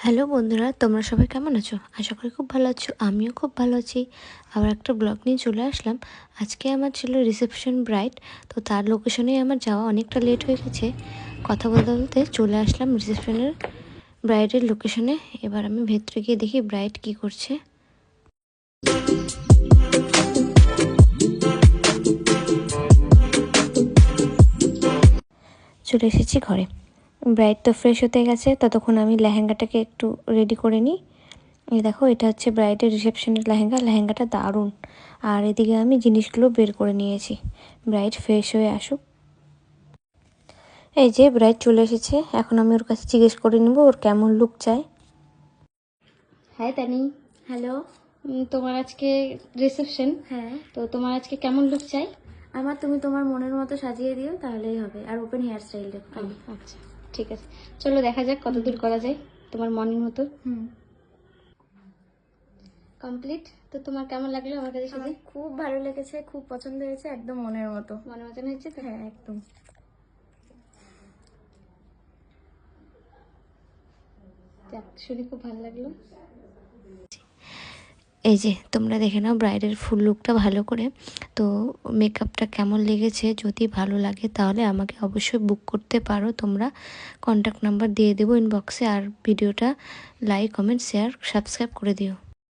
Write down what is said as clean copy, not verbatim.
Hello বন্ধুরা, তোমরা সবাই কেমন আছো? আশা করি খুব ভালো আছো। আমিও খুব ভালো আছি। আবার একটা ব্লগ নিয়ে চলে আসলাম। আজকে আমার ছিল রিসেপশন ব্রাইড, তো তার লোকেশনেই আমার যাওয়া অনেকটা লেট হয়ে গেছে। কথা বলতে বলতে চলে আসলাম রিসেপশনের ব্রাইডের লোকেশনে। এবার আমি ভেতরে গিয়ে দেখি ব্রাইড কি করছে। চলে এসেছি ঘরে। ব্রাইড তো ফ্রেশ হতে গেছে, ততক্ষণ আমি লেহেঙ্গাটাকে একটু রেডি করে নিই। এই দেখো, এটা হচ্ছে ব্রাইডের রিসেপশনের লেহেঙ্গাটা দারুণ। আর এদিকে আমি জিনিসগুলো বের করে নিয়েছি। ব্রাইড ফ্রেশ হয়ে আসুক। এই যে ব্রাইড চলে এসেছে, এখন আমি ওর কাছে জিজ্ঞেস করে নিব ওর কেমন লুক চাই। হাই তানি। হ্যালো। তোমার আজকে রিসেপশন। হ্যাঁ, তো তোমার আজকে কেমন লুক চাই? তুমি তোমার মনের মতো সাজিয়ে দিও, তাহলেই হবে। আর ওপেন হেয়ার স্টাইল দেখো। আচ্ছা, ঠিক আছে, চলো দেখা যাক কত দূর করা যায় তোমার মনের মতো। কমপ্লিট। তো তোমার কেমন লাগলো আমার কাছে সাজে? খুব ভালো লেগেছে, খুব পছন্দ হয়েছে, একদম মনের মতো। মনের মতন হয়েছে তো? হ্যাঁ, একদম। যাক, শুনে খুব ভালো লাগলো। এই যে তোমরা দেখে নাও ব্রাইডের ফুল লুকটা ভালো করে। তো মেকআপটা কেমন লেগেছে, যদি ভালো লাগে তাহলে আমাকে অবশ্যই বুক করতে পারো তোমরা। কন্ট্যাক্ট নাম্বার দিয়ে দেবো ইনবক্সে। আর ভিডিওটা লাইক, কমেন্ট, শেয়ার, সাবস্ক্রাইব করে দিও।